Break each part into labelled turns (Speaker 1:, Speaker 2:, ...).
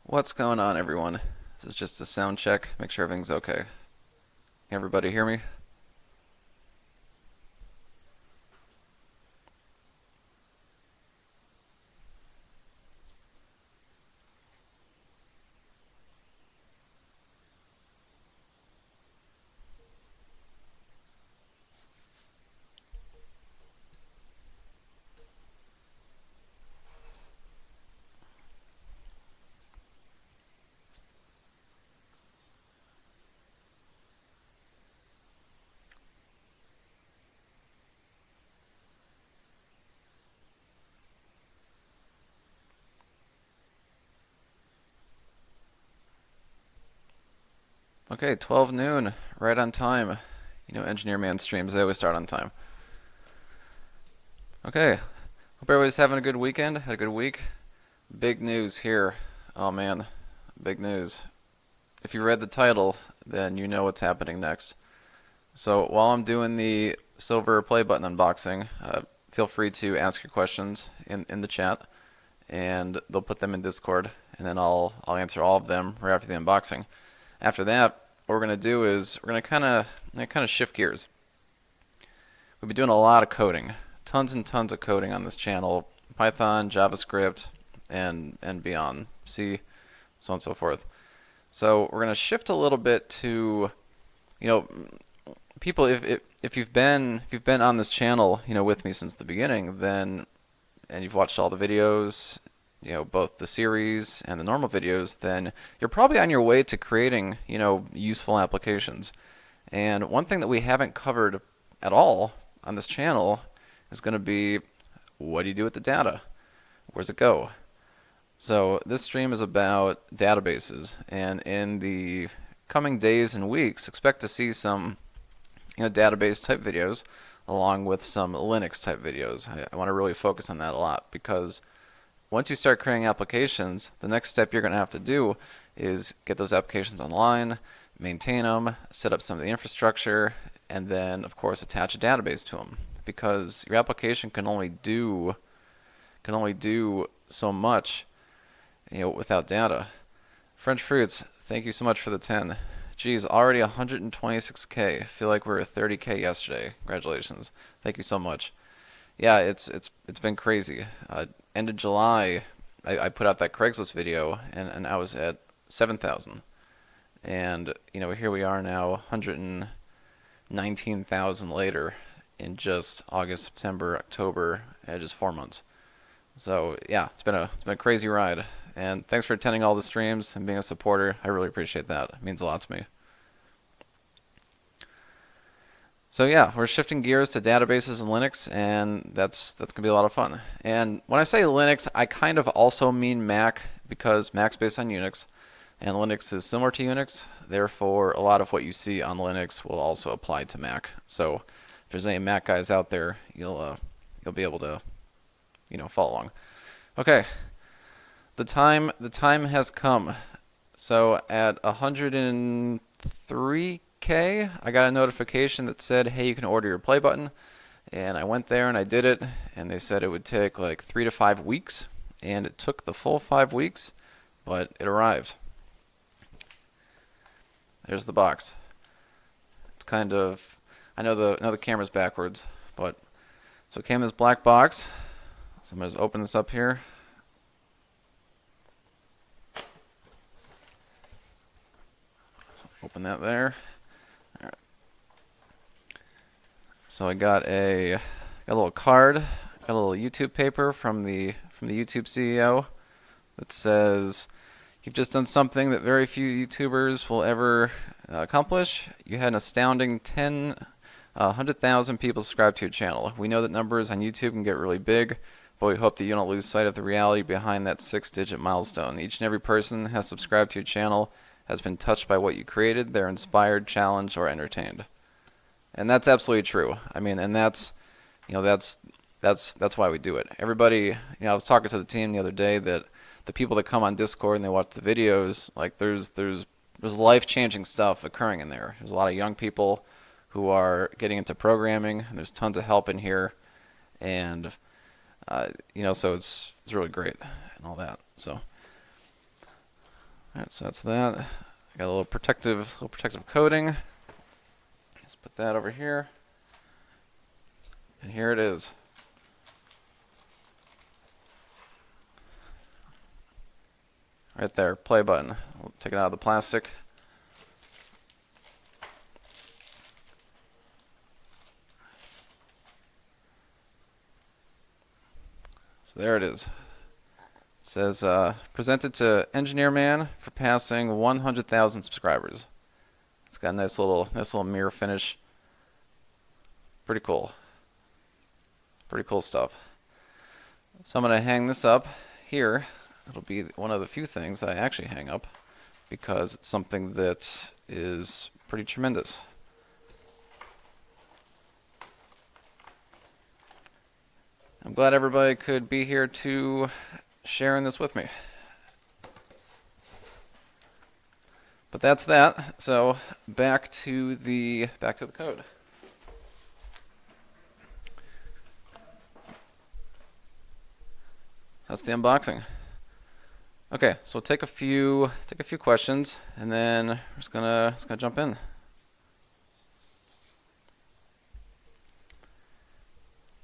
Speaker 1: What's going on, everyone? This is just a sound check. Make sure everything's okay. Can everybody hear me? Okay, 12 noon, right on time. You know, Engineer Man streams, they always start on time. Okay, hope everybody's having a good weekend, had a good week. Big news here. Oh man, big news. If you read the title, then you know what's happening next. So while I'm doing the silver play button unboxing, feel free to ask your questions in the chat, and they'll put them in Discord, and then I'll answer all of them right after the unboxing. After that, what we're going to do is we're going to kind of shift gears. We've been doing a lot of coding, tons and tons of coding on this channel, Python, JavaScript, and beyond, C, so on and so forth. So we're going to shift a little bit to, you know, people. If you've been on this channel, you know, with me since the beginning, then and you've watched all the videos, you know, both the series and the normal videos, then you're probably on your way to creating, you know, useful applications. And one thing that we haven't covered at all on this channel is going to be, what do you do with the data? Where's it go? So this stream is about databases, and in the coming days and weeks, expect to see some, you know, database type videos along with some Linux type videos. I want to really focus on that a lot, because once you start creating applications, the next step you're going to have to do is get those applications online, maintain them, set up some of the infrastructure, and then, of course, attach a database to them. Because your application can only do so much, you know, without data. French Fruits, thank you so much for the 10. Geez, already 126K. I feel like we were at 30K yesterday. Congratulations. Thank you so much. Yeah, it's been crazy. End of July, I put out that Craigslist video, and I was at 7,000. And, you know, here we are now, 119,000 later in just August, September, October, just 4 months. So yeah, it's been a crazy ride. And thanks for attending all the streams and being a supporter. I really appreciate that. It means a lot to me. So yeah, we're shifting gears to databases and Linux, and that's gonna be a lot of fun. And when I say Linux, I kind of also mean Mac, because Mac's based on Unix, and Linux is similar to Unix. Therefore, a lot of what you see on Linux will also apply to Mac. So if there's any Mac guys out there, you'll be able to, you know, follow along. Okay, the time has come. So at 103K, I got a notification that said, hey, you can order your play button. And I went there and I did it, and they said it would take like 3 to 5 weeks, and it took the full 5 weeks, but it arrived. There's the box. It's kind of, I know the camera's backwards, but so it came in this black box. So I'm going to open this up here. So open that there. All right. So I got a little card, got a little YouTube paper from the YouTube CEO that says, you've just done something that very few YouTubers will ever accomplish. You had an astounding 100,000 people subscribe to your channel. We know that numbers on YouTube can get really big, but we hope that you don't lose sight of the reality behind that 6-digit milestone. Each and every person has subscribed to your channel, has been touched by what you created. They're inspired, challenged, or entertained. And that's absolutely true. I mean, and that's, you know, that's why we do it. Everybody, you know, I was talking to the team the other day that the people that come on Discord and they watch the videos, like there's life-changing stuff occurring in there. There's a lot of young people who are getting into programming, and there's tons of help in here, and you know, so it's really great and all that. So Alright, so that's that. I got a little protective coating. Just put that over here. And here it is. Right there, play button. We'll take it out of the plastic. So there it is. It says, presented to Engineer Man for passing 100,000 subscribers. It's got a nice little mirror finish. Pretty cool. Pretty cool stuff. So I'm going to hang this up here. It'll be one of the few things that I actually hang up because it's something that is pretty tremendous. I'm glad everybody could be here to sharing this with me. But that's that. So back to the code. That's the unboxing. Okay, so we'll take a few questions, and then we're just gonna jump in.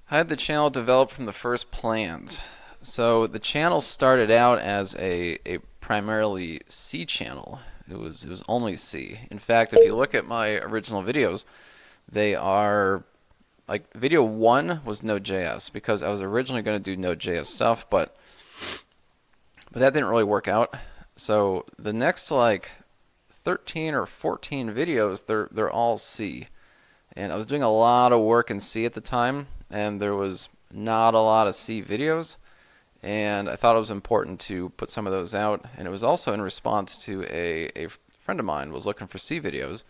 Speaker 1: How did the channel develop from the first plans? So the channel started out as a primarily C channel. It was only C. In fact, if you look at my original videos, they are like video 1 was Node.js because I was originally going to do Node.js stuff, but that didn't really work out. So the next like 13 or 14 videos, they're all C. And I was doing a lot of work in C at the time, and there was not a lot of C videos, and I thought it was important to put some of those out. And it was also in response to a friend of mine was looking for C videos,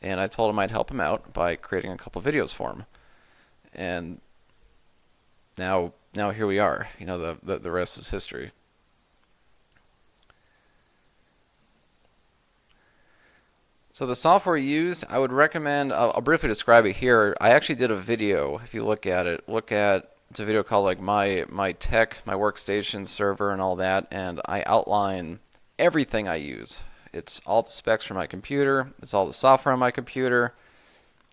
Speaker 1: and I told him I'd help him out by creating a couple videos for him. And now here we are. You know, the rest is history. So the software used, I would recommend, I'll briefly describe it here. I actually did a video. If you look at it, it's a video called like my tech, my workstation, server, and all that, and I outline everything I use. It's all the specs for my computer, it's all the software on my computer,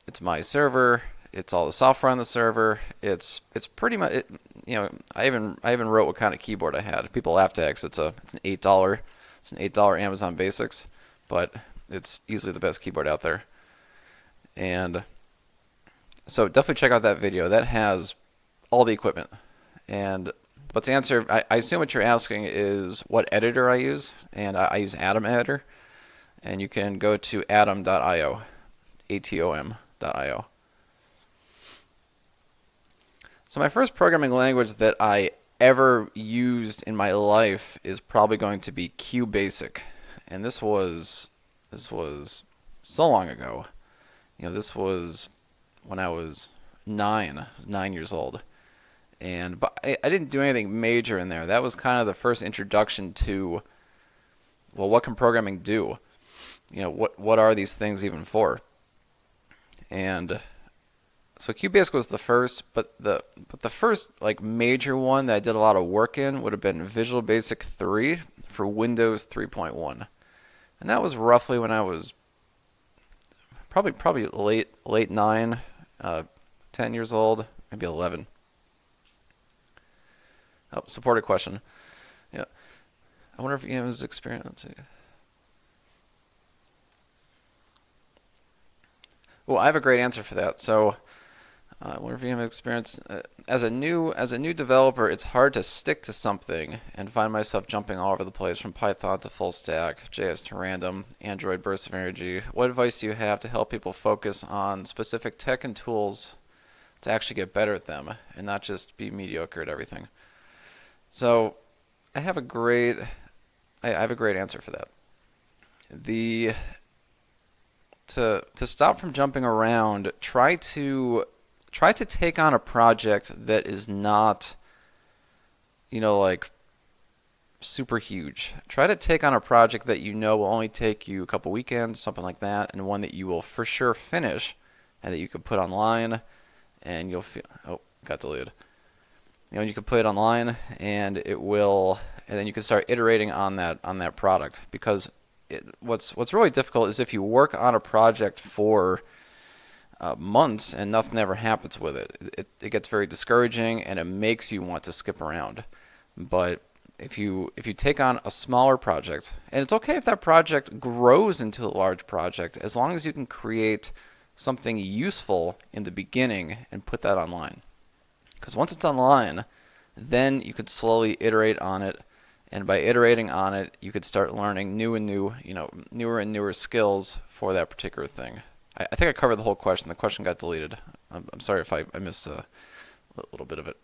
Speaker 1: it's my server, it's all the software on the server. It's pretty much, you know, I even wrote what kind of keyboard I had. People laughed at it 'cause it's an $8 Amazon Basics, but it's easily the best keyboard out there. And so definitely check out that video. That has all the equipment. But to answer, I assume what you're asking is what editor I use, and I use Atom Editor. And you can go to atom.io, atom.io. So my first programming language that I ever used in my life is probably going to be QBasic. And this was so long ago. You know, this was when I was 9 years old. But I didn't do anything major in there. That was kind of the first introduction to, well, what can programming do? You know, what are these things even for? And so QBasic was the first, but the first like major one that I did a lot of work in would have been Visual Basic 3 for Windows 3.1. And that was roughly when I was probably late 9, 10 years old, maybe 11. Oh, supported question. Yeah, I wonder if Ian has experience. Well, I have a great answer for that. So, I wonder if you have experience as a new developer. It's hard to stick to something and find myself jumping all over the place from Python to full stack, JS to random, Android bursts of energy. What advice do you have to help people focus on specific tech and tools to actually get better at them and not just be mediocre at everything? So, I have a great answer for that. To stop from jumping around, try to take on a project that is not, you know, like super huge. Try to take on a project that you know will only take you a couple weekends, something like that, and one that you will for sure finish and that you can put online and you'll feel, oh, got deleted. You can put it online, and it will, and then you can start iterating on that product. Because what's really difficult is if you work on a project for months and nothing ever happens with it. It gets very discouraging, and it makes you want to skip around. But if you take on a smaller project, and it's okay if that project grows into a large project, as long as you can create something useful in the beginning and put that online. Because once it's online, then you could slowly iterate on it, and by iterating on it, you could start learning newer and newer skills for that particular thing. I think I covered the whole question. The question got deleted. I'm sorry if I missed a little bit of it.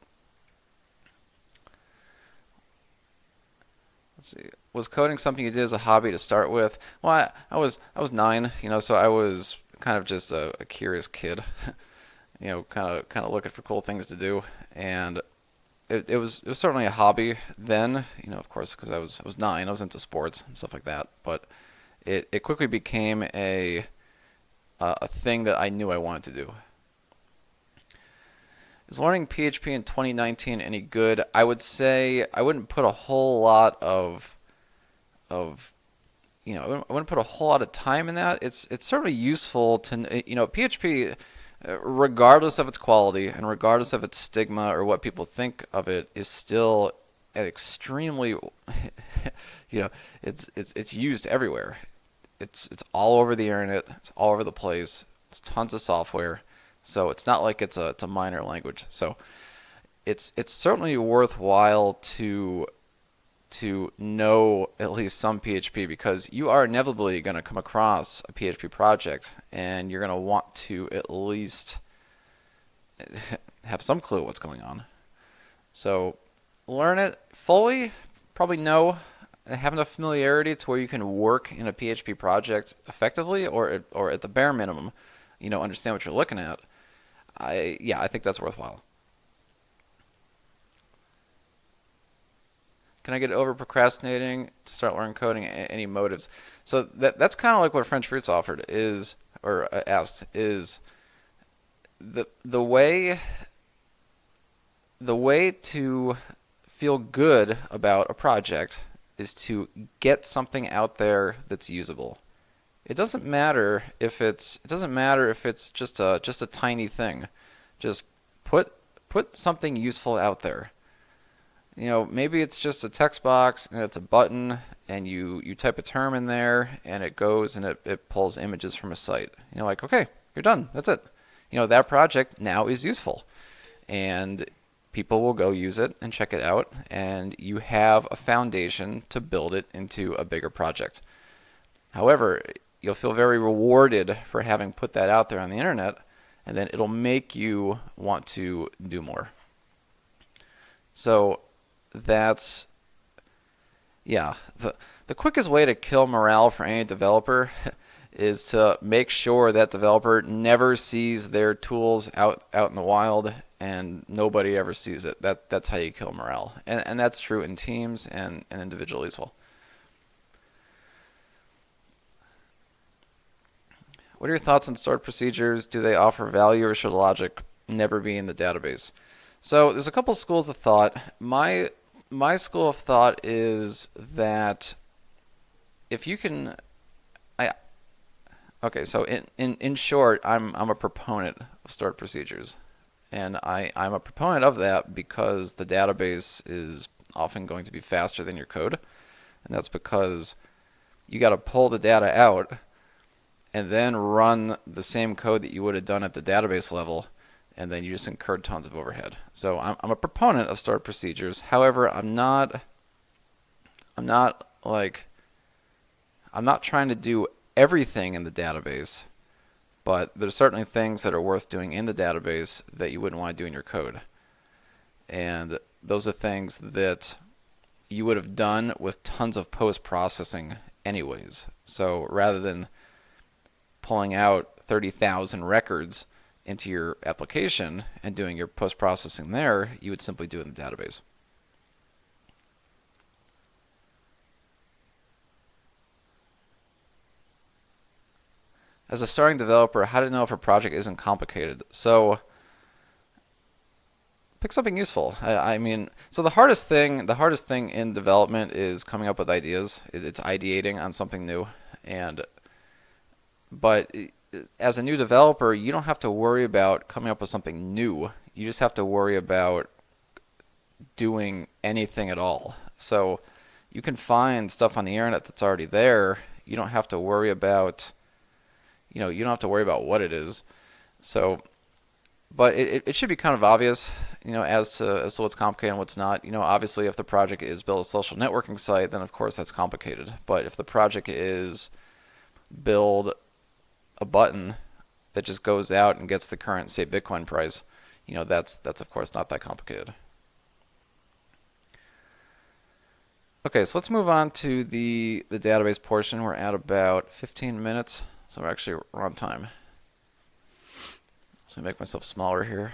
Speaker 1: Let's see. Was coding something you did as a hobby to start with? Well, I was 9, so I was kind of just a curious kid, kind of looking for cool things to do, and it was certainly a hobby then, of course, because I was 9. I was into sports and stuff like that, but it quickly became a thing that I knew I wanted to do. Is learning PHP in 2019 any good? I would say I wouldn't put a whole lot of I wouldn't put a whole lot of time in that. It's certainly useful to PHP, regardless of its quality and regardless of its stigma or what people think of it, is still an extremely it's used everywhere. It's all over the internet. It's all over the place. It's tons of software. So it's not like it's a minor language. So it's certainly worthwhile to know at least some PHP, because you are inevitably going to come across a PHP project, and you're going to want to at least have some clue what's going on. So learn it fully, probably no. Have enough familiarity to where you can work in a PHP project effectively, or at the bare minimum, understand what you're looking at. I think that's worthwhile. Can I get over procrastinating to start learning coding? Any motives? So that's kind of like what French Fruits offered is, or asked, is the way to feel good about a project is to get something out there that's usable. It doesn't matter if it's just a tiny thing. Just put something useful out there. Maybe it's just a text box and it's a button, and you type a term in there, and it goes and it pulls images from a site. Like, okay, you're done. That's it. That project now is useful, and people will go use it and check it out, and you have a foundation to build it into a bigger project. However, you'll feel very rewarded for having put that out there on the internet, and then it'll make you want to do more. So that's, yeah, the quickest way to kill morale for any developer is to make sure that developer never sees their tools out in the wild, and nobody ever sees it. That's how you kill morale, and that's true in teams and individually as well. What are your thoughts on stored procedures? Do they offer value, or should logic never be in the database? So there's a couple schools of thought. My school of thought is that if you can, okay. So in short, I'm a proponent of stored procedures, and I'm a proponent of that because the database is often going to be faster than your code, and that's because you got to pull the data out and then run the same code that you would have done at the database level, and then you just incurred tons of overhead. So I'm a proponent of stored procedures. However, I'm not trying to do everything in the database, but there's certainly things that are worth doing in the database that you wouldn't want to do in your code. And those are things that you would have done with tons of post-processing anyways. So rather than pulling out 30,000 records into your application and doing your post-processing there, you would simply do it in the database. As a starting developer, how to know if a project isn't complicated? So pick something useful. I mean, so the hardest thing in development is coming up with ideas. It's ideating on something new, and but as a new developer, you don't have to worry about coming up with something new. You just have to worry about doing anything at all. So you can find stuff on the internet that's already there. You don't have to worry about, you don't have to worry about what it is. So, but it should be kind of obvious, as to what's complicated and what's not. Obviously, if the project is build a social networking site, then of course that's complicated. But if the project is build a button that just goes out and gets the current, say, Bitcoin price, that's of course not that complicated. Okay, so let's move on to the database portion. We're at about 15 minutes, so we're on time. So I make myself smaller here.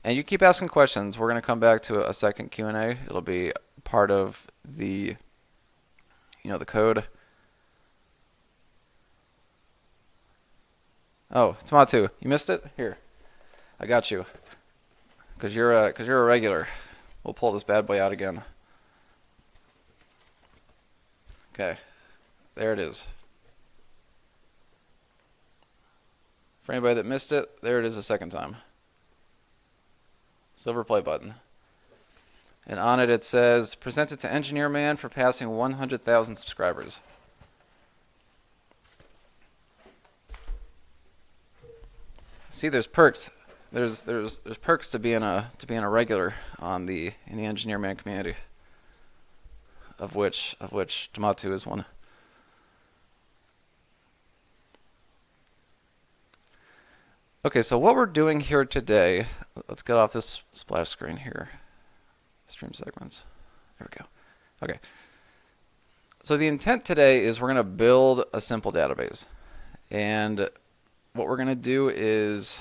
Speaker 1: And you keep asking questions. We're going to come back to a second Q&A. It'll be part of the code. Oh, Tomato, you missed it? Here, I got you. Because you're a regular. We'll pull this bad boy out again. Okay, there it is. For anybody that missed it, there it is a second time. Silver play button. And on it says, presented to Engineer Man for passing 100,000 subscribers. See, there's perks. There's perks to being a regular in the Engineer Man community. Of which Tomato is one. Okay, so what we're doing here today, let's get off this splash screen here. Stream segments. There we go. Okay. So the intent today is we're going to build a simple database. And what we're going to do is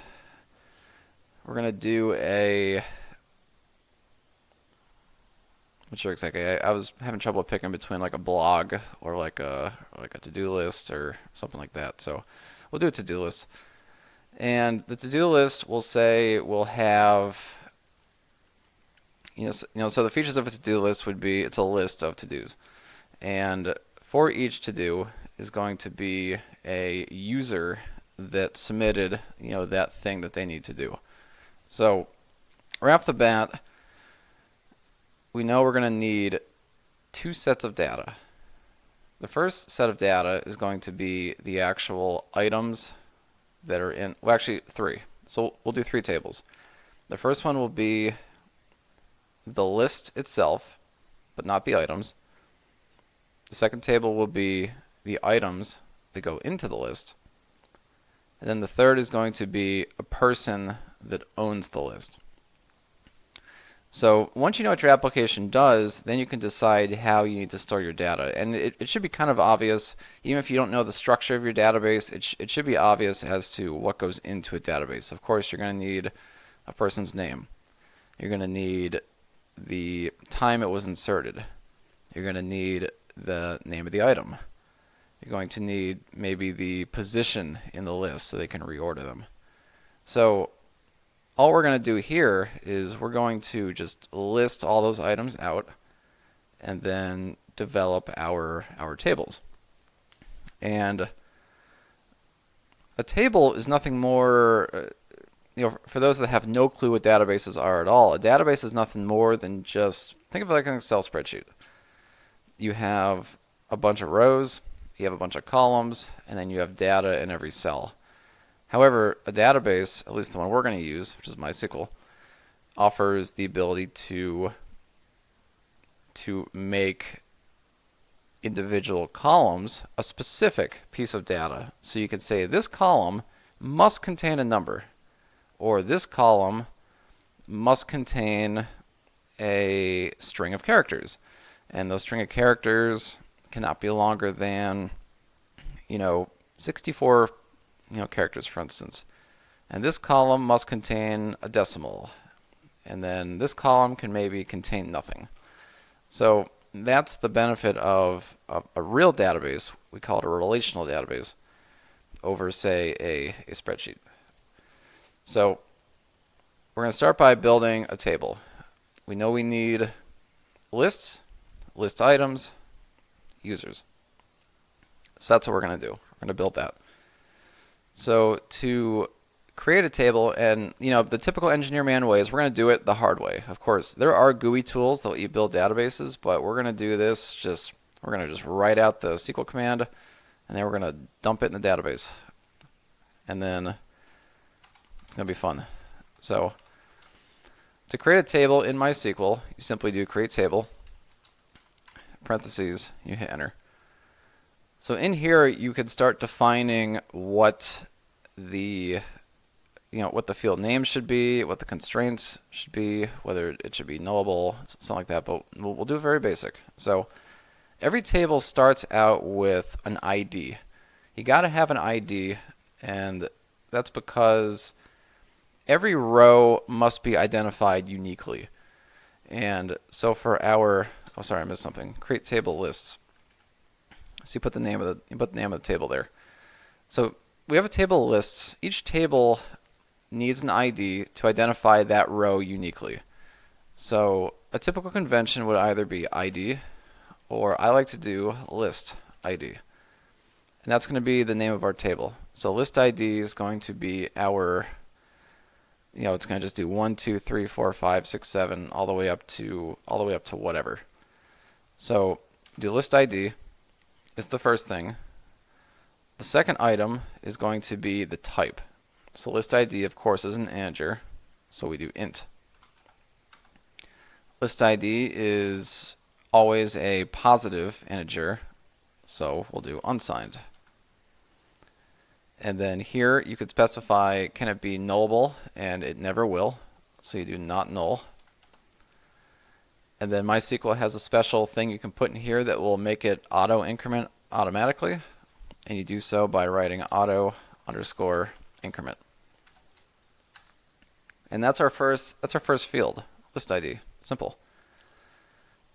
Speaker 1: we're going to do a... I'm not sure exactly. I was having trouble picking between like a blog or like a to-do list or something like that. So we'll do a to-do list. And the to-do list will say we'll have, so the features of a to-do list would be it's a list of to-dos. And for each to-do is going to be a user that submitted, that thing that they need to do. So right off the bat, we know we're going to need two sets of data. The first set of data is going to be the actual items that are in, well, actually three. So we'll do three tables. The first one will be the list itself, but not the items. The second table will be the items that go into the list. And then the third is going to be a person that owns the list. So once you know what your application does, then you can decide how you need to store your data. And it should be kind of obvious, even if you don't know the structure of your database, it should be obvious as to what goes into a database. Of course, you're going to need a person's name. You're going to need the time it was inserted. You're going to need the name of the item. You're going to need maybe the position in the list so they can reorder them. So all we're going to do here is we're going to just list all those items out and then develop our tables. And a table is nothing more, for those that have no clue what databases are at all, a database is nothing more than just, think of it like an Excel spreadsheet. You have a bunch of rows, you have a bunch of columns, and then you have data in every cell. However, a database, at least the one we're going to use, which is MySQL, offers the ability to make individual columns a specific piece of data. So you could say this column must contain a number, or this column must contain a string of characters. And those string of characters cannot be longer than, 64 characters, for instance. And this column must contain a decimal. And then this column can maybe contain nothing. So that's the benefit of a real database. We call it a relational database over, say, a spreadsheet. So we're going to start by building a table. We know we need lists, list items, users. So that's what we're going to do. We're going to build that. So to create a table, and the typical engineer man way is we're going to do it the hard way. Of course, there are GUI tools that let you build databases, but we're going to do this we're going to just write out the SQL command, and then we're going to dump it in the database. And then it's going to be fun. So to create a table in MySQL, you simply do create table, parentheses, you hit enter. So in here, you could start defining what the what the field name should be, what the constraints should be, whether it should be nullable, something like that. But we'll do it very basic. So every table starts out with an ID. You got to have an ID, and that's because every row must be identified uniquely. And so for our, oh sorry, I missed something. Create table lists. So you put the name of the table there. So we have a table of lists. Each table needs an ID to identify that row uniquely. So a typical convention would either be ID, or I like to do list ID. And that's going to be the name of our table. So list ID is going to be our, it's going to just do 1, 2, 3, 4, 5, 6, 7, all the way up to whatever. So do list ID is the first thing. The second item is going to be the type. So list ID, of course, is an integer, so we do int. List ID is always a positive integer, so we'll do unsigned. And then here you could specify, can it be nullable, and it never will, so you do not null. And then MySQL has a special thing you can put in here that will make it auto increment automatically, and you do so by writing auto_increment. And that's our first field, list ID. Simple.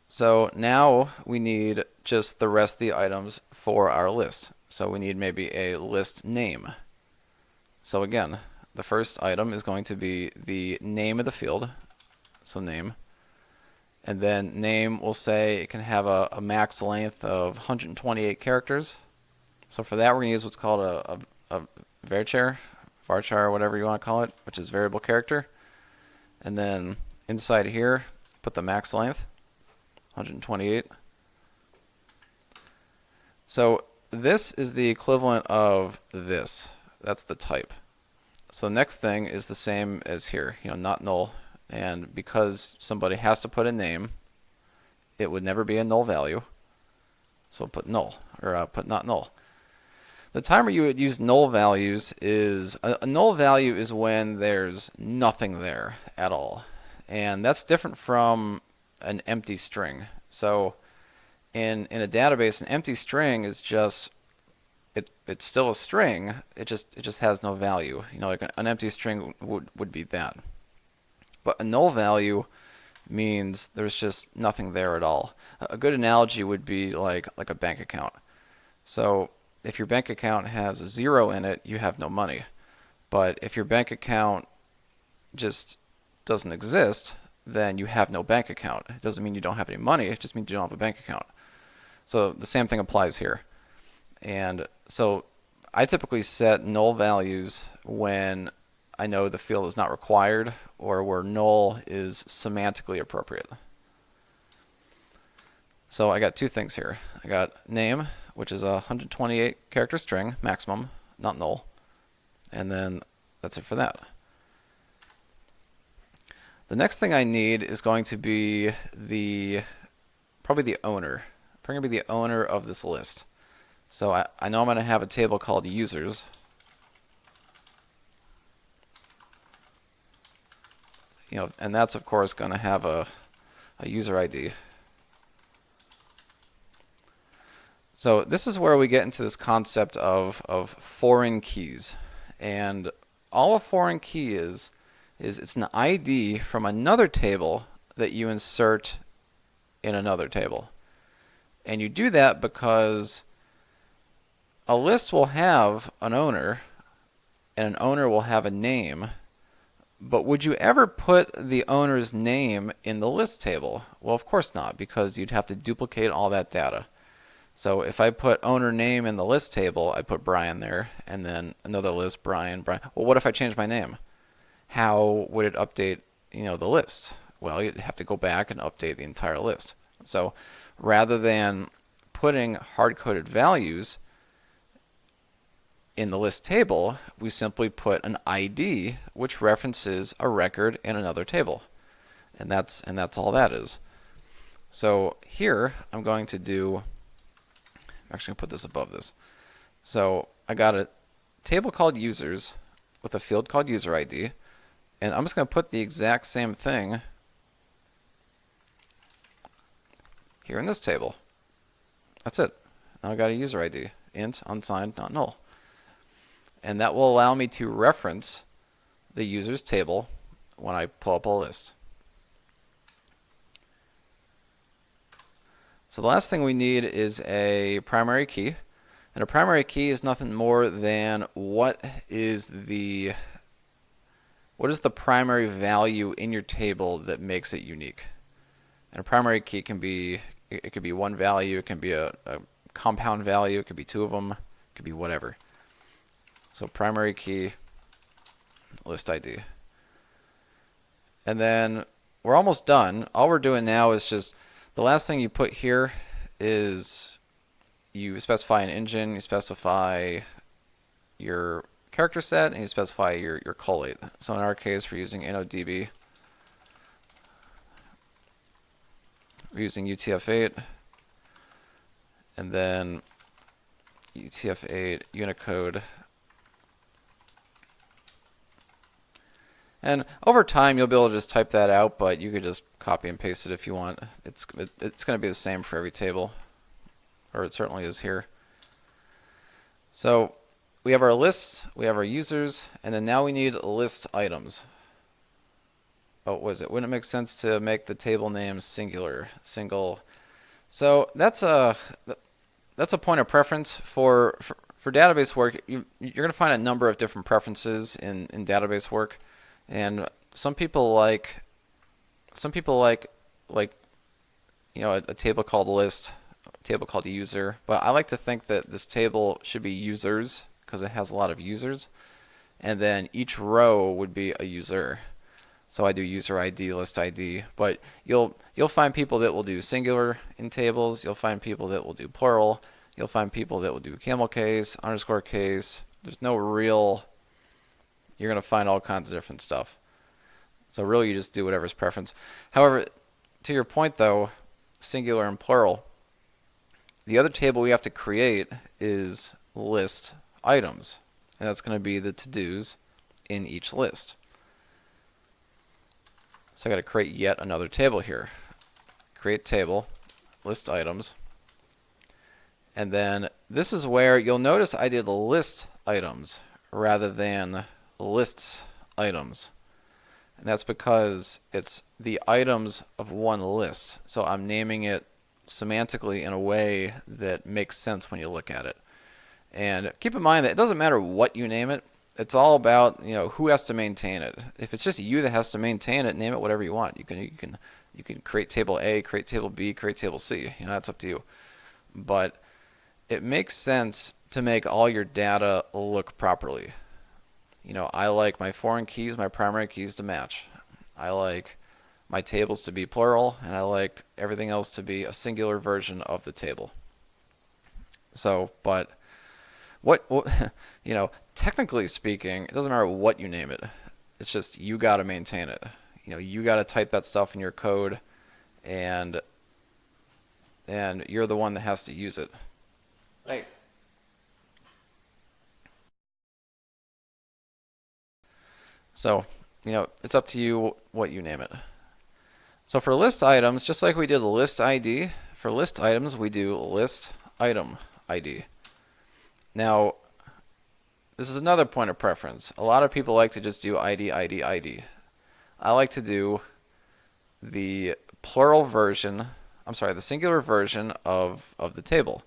Speaker 1: So now we need just the rest of the items for our list. So we need maybe a list name. So again, the first item is going to be the name of the field, so name. And then name will say it can have a max length of 128 characters. So for that we're going to use what's called a varchar, whatever you want to call it, which is variable character. And then inside here, put the max length, 128. So this is the equivalent of this. That's the type. So the next thing is the same as here, not null. And because somebody has to put a name, it would never be a null value. So put null, or put not null. The time where you would use null values is, a null value is when there's nothing there at all. And that's different from an empty string. So in a database, an empty string is just, it's still a string, it just has no value. Like an empty string would be that. But a null value means there's just nothing there at all. A good analogy would be like a bank account. So if your bank account has a 0 in it, you have no money. But if your bank account just doesn't exist, then you have no bank account. It doesn't mean you don't have any money, it just means you don't have a bank account. So the same thing applies here. And so I typically set null values when I know the field is not required or where null is semantically appropriate. So I got two things here. I got name, which is a 128 character string, maximum, not null. And then that's it for that. The next thing I need is going to be probably the owner. Probably going to be the owner of this list. So I know I'm going to have a table called users. And that's of course going to have a user ID. So this is where we get into this concept of foreign keys. And all a foreign key is it's an ID from another table that you insert in another table. And you do that because a list will have an owner, and an owner will have a name, But would you ever put the owner's name in the list table? Well, of course not, because you'd have to duplicate all that data. So if I put owner name in the list table, I put Brian there, and then another list, Brian. Well, what if I change my name? How would it update, the list? Well, you'd have to go back and update the entire list. So rather than putting hard-coded values in the list table, we simply put an ID which references a record in another table. And that's all that is. So here I'm going to do, I'm actually going to put this above this. So I got a table called users with a field called user ID, and I'm just going to put the exact same thing here in this table. That's it. Now I got a user ID, int unsigned not null. And that will allow me to reference the users table when I pull up a list. So the last thing we need is a primary key. And a primary key is nothing more than what is the primary value in your table that makes it unique. And a primary key can be, it could be one value, it can be a compound value, it could be two of them, it could be whatever. So primary key, list ID. And then we're almost done. All we're doing now is just, the last thing you put here is you specify an engine, you specify your character set, and you specify your collate. So in our case, we're using InnoDB. We're using UTF-8, and then UTF-8 Unicode. And over time, you'll be able to just type that out, but you could just copy and paste it if you want. It's going to be the same for every table, or it certainly is here. So we have our lists, we have our users, and then now we need list items. Oh, wouldn't it make sense to make the table name singular, single? So that's a point of preference for database work. You're going to find a number of different preferences in database work. And some people like a table called list, a table called user. But I like to think that this table should be users because it has a lot of users, and then each row would be a user. So I do user ID, list ID. But you'll find people that will do singular in tables. You'll find people that will do plural. You'll find people that will do camel case, underscore case. There's no real. You're going to find all kinds of different stuff. So really you just do whatever's preference. However, to your point though, singular and plural, the other table we have to create is list items. And that's going to be the to-dos in each list. So I got to create yet another table here. Create table, list items. And then this is where you'll notice I did list items rather than lists items, and that's because it's the items of one list. So I'm naming it semantically in a way that makes sense when you look at it. And keep in mind that it doesn't matter what you name it. It's all about who has to maintain it. If it's just you that has to maintain it, name it whatever you want. You can create table A, create table B, create table C. That's up to you. But it makes sense to make all your data look properly. I like my foreign keys, my primary keys to match. I like my tables to be plural, and I like everything else to be a singular version of the table. So, but what technically speaking, it doesn't matter what you name it. It's just you got to maintain it. You got to type that stuff in your code, and you're the one that has to use it. Right. So, it's up to you what you name it. So for list items, just like we did list ID, for list items we do list item ID. Now, this is another point of preference. A lot of people like to just do ID, ID, ID. I like to do the plural version, the singular version of the table.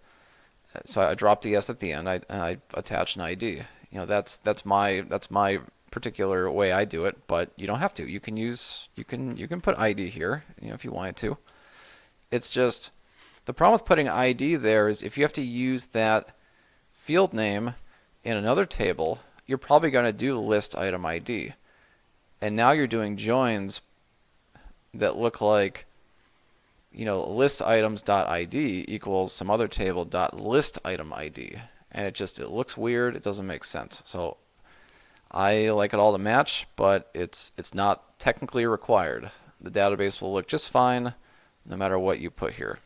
Speaker 1: So I drop the S at the end, I attach an ID. That's my particular way I do it, but you don't have to. You can put ID here, if you wanted to. It's just the problem with putting ID there is if you have to use that field name in another table, you're probably going to do list item ID. And now you're doing joins that look like, list items.id equals some other table dot list item ID. And it looks weird. It doesn't make sense. So I like it all to match, but it's not technically required. The database will look just fine no matter what you put here.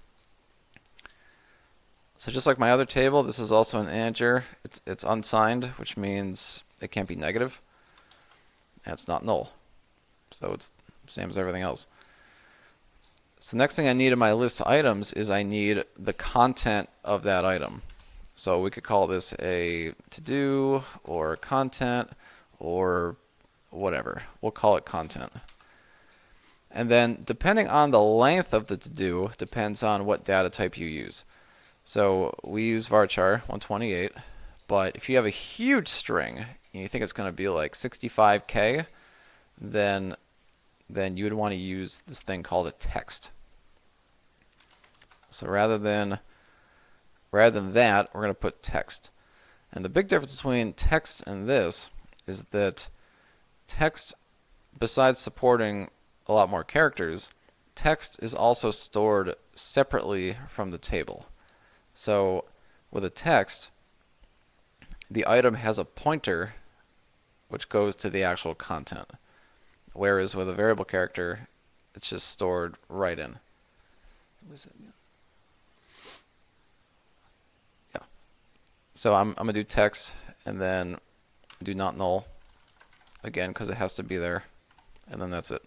Speaker 1: So just like my other table, this is also an integer. It's unsigned, which means it can't be negative, and it's not null. So it's the same as everything else. So the next thing I need in my list of items is I need the content of that item. So we could call this a to-do or content or whatever. We'll call it content. And then depending on the length of the to-do depends on what data type you use. So we use varchar 128, but if you have a huge string and you think it's going to be like 65K, then you would want to use this thing called a text. So rather than that, we're going to put text. And the big difference between text and this is that text, besides supporting a lot more characters, text is also stored separately from the table. So with a text, the item has a pointer which goes to the actual content. Whereas with a variable character, it's just stored right in. Yeah. So I'm going to do text and then do not null again because it has to be there. And then that's it.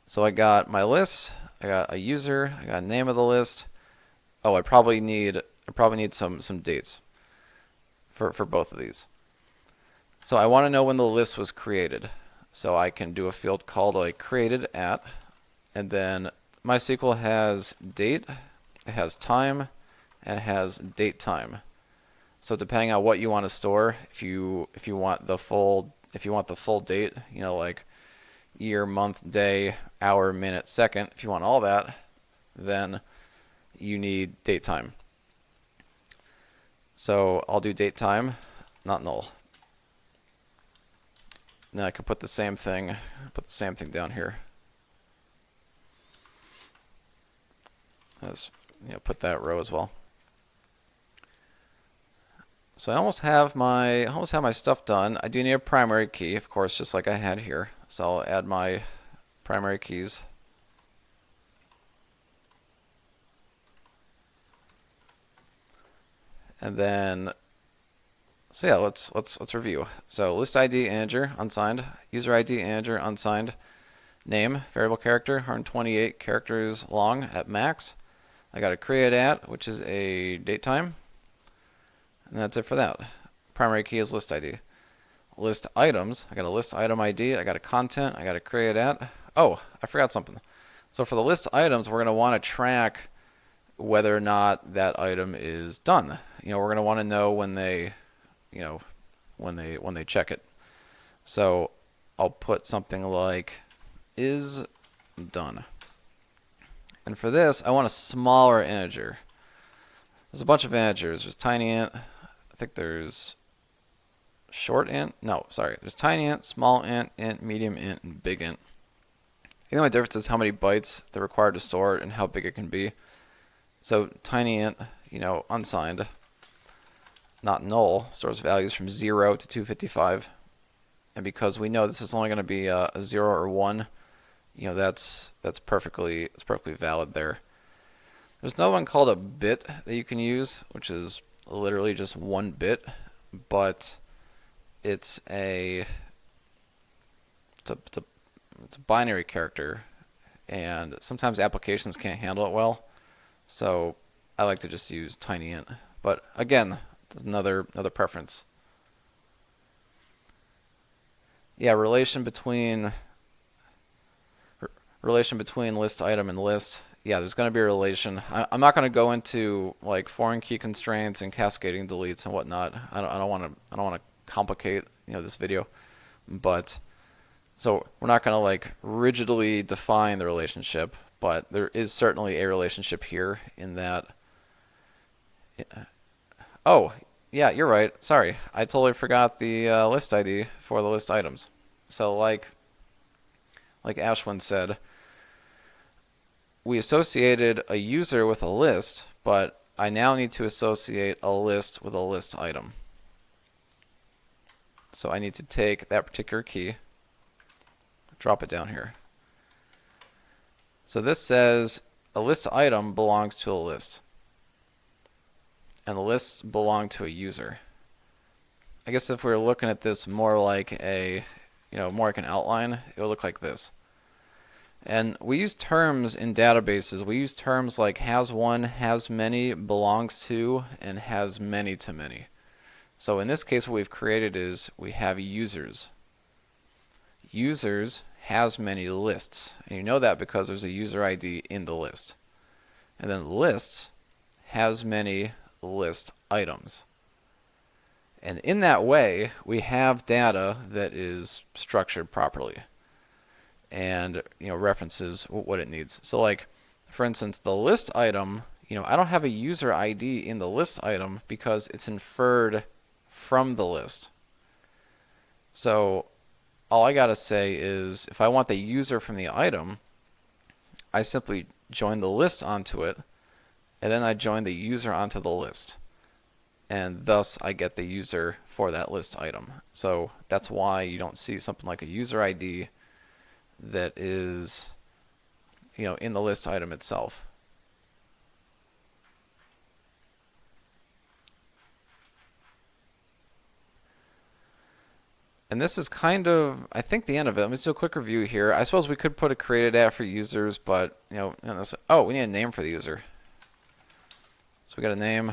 Speaker 1: So I got my list, I got a user, I got a name of the list. Oh, I probably need some dates for both of these. So I want to know when the list was created. So I can do a field called like created at, and then MySQL has date, it has time, and it has date time. So depending on what you want to store, if you want the full date, like year, month, day, hour, minute, second, if you want all that, then you need date time. So I'll do date time, not null. Then I could put the same thing down here. Put that row as well. So I almost have my stuff done. I do need a primary key, of course, just like I had here. So I'll add my primary keys. And then, so yeah, let's review. So list ID integer unsigned, user ID integer unsigned, name variable character 128 characters long at max. I got a create at, which is a date time, and that's it for that. Primary key is list ID. List items, I got a list item ID, I got a content, I got a create at. Oh, I forgot something. So for the list items, we're going to want to track whether or not that item is done. We're going to want to know when they check it. So I'll put something like is done. And for this, I want a smaller integer. There's a bunch of integers. There's tiny int. I think there's short int. No, sorry. There's tiny int, small int, medium int, and big int. The only difference is how many bytes they're required to store and how big it can be. So tiny int, unsigned, not null, stores values from 0 to 255. And because we know this is only going to be a 0 or 1, that's perfectly valid there. There's another one called a bit that you can use, which is literally just 1 bit, but it's a binary character, and sometimes applications can't handle it well. So I like to just use tiny int. But again, another preference. Yeah, relation between list item and list. Yeah, there's going to be a relation. I'm not going to go into like foreign key constraints and cascading deletes and whatnot. I don't want to complicate this video. But so we're not going to like rigidly define the relationship, but there is certainly a relationship here in that. Oh, yeah, you're right. Sorry, I totally forgot the list ID for the list items. So like Ashwin said, we associated a user with a list, but I now need to associate a list with a list item. So I need to take that particular key, drop it down here. So this says a list item belongs to a list, and the lists belong to a user. I guess if we were looking at this more like more like an outline, it would look like this. And we use terms in databases. We use terms like has one, has many, belongs to, and has many to many. So in this case, what we've created is we have users. Users has many lists. And you know that because there's a user ID in the list. And then lists has many list items. And in that way, we have data that is structured properly and references what it needs. So like, for instance, the list item, I don't have a user ID in the list item because it's inferred from the list. So all I gotta say is if I want the user from the item, I simply join the list onto it, and then I join the user onto the list. And thus I get the user for that list item. So that's why you don't see something like a user ID that is in the list item itself. And this is kind of, I think, the end of it. Let me just do a quick review here. I suppose we could put a created at for users, but oh, we need a name for the user. So we got a name.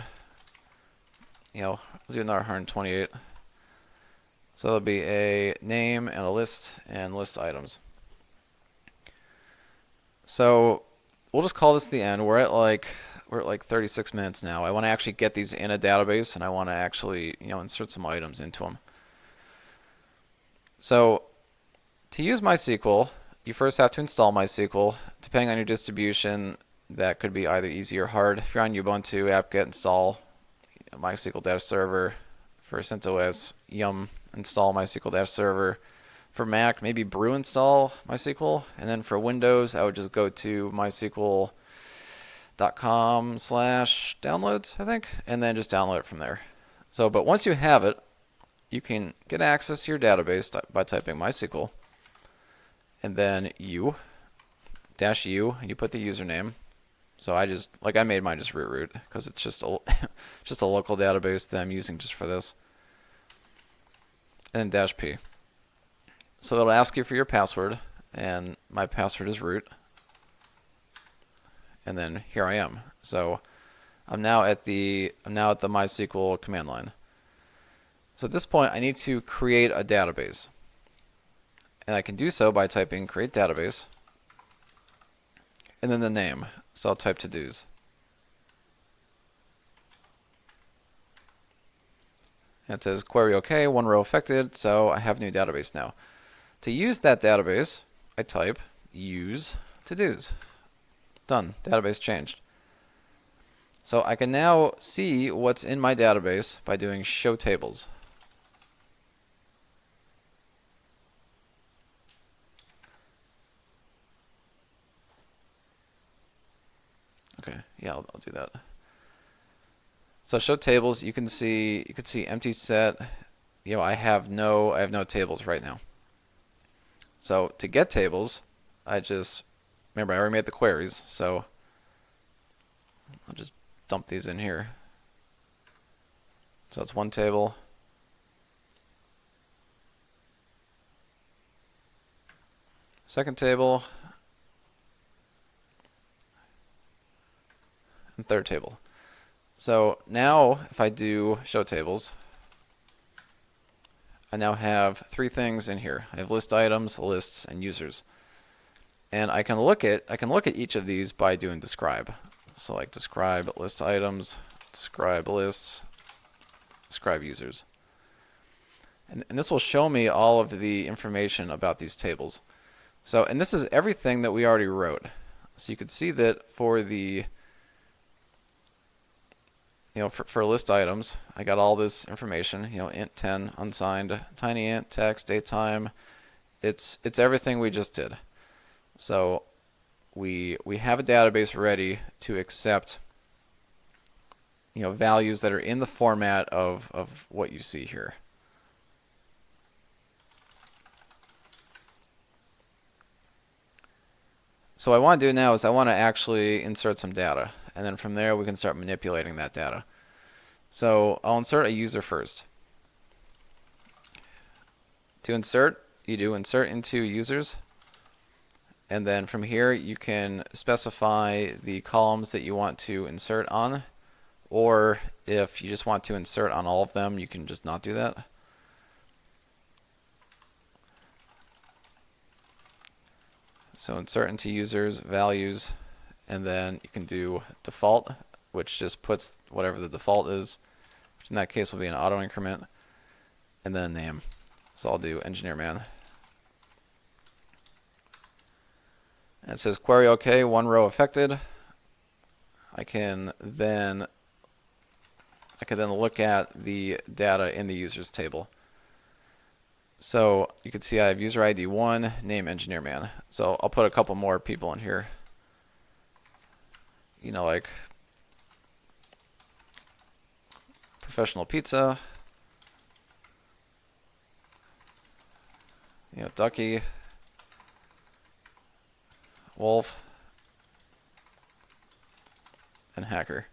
Speaker 1: We'll do another 128. So there'll be a name and a list and list items. So we'll just call this the end. We're at like 36 minutes now. I want to actually get these in a database, and I want to actually insert some items into them. So to use MySQL, you first have to install MySQL. Depending on your distribution, that could be either easy or hard. If you're on Ubuntu, apt-get install MySQL Dash Server. For CentOS, yum install MySQL Dash Server. For Mac, maybe brew install MySQL. And then for Windows, I would just go to mysql.com/downloads, I think, and then just download it from there. So, but once you have it, you can get access to your database by typing MySQL, and then -u, and you put the username. So I made mine just root because it's just a just a local database that I'm using just for this. And then -p. So it'll ask you for your password, and my password is root. And then here I am. So I'm now at the MySQL command line. So at this point, I need to create a database. And I can do so by typing create database, and then the name. So I'll type to-dos. And it says query OK, one row affected, so I have a new database now. To use that database, I type use to-dos. Done. Database changed. So I can now see what's in my database by doing show tables. Okay, yeah, I'll do that. So show tables, you can see empty set. I have no tables right now. So to get tables, remember I already made the queries, so I'll just dump these in here. So that's one table. Second table. And third table. So now if I do show tables, I now have three things in here. I have list items, lists, and users. And I can look at each of these by doing describe. So like describe list items, describe lists, describe users. And this will show me all of the information about these tables. So, and this is everything that we already wrote. So you could see that for the, for list items, I got all this information, int 10, unsigned, tiny int, text, date, time. It's everything we just did. So we have a database ready to accept values that are in the format of what you see here. So what I want to do now is I want to actually insert some data, and then from there we can start manipulating that data. So I'll insert a user first. To insert, you do insert into users, and then from here you can specify the columns that you want to insert on, or if you just want to insert on all of them, you can just not do that. So insert into users, values, and then you can do default, which just puts whatever the default is, which in that case will be an auto increment, and then name. So I'll do engineer man. And it says query OK, one row affected. I can then look at the data in the users table. So you can see I have user ID 1, name engineer man. So I'll put a couple more people in here. Like professional pizza, Ducky, Wolf, and hacker.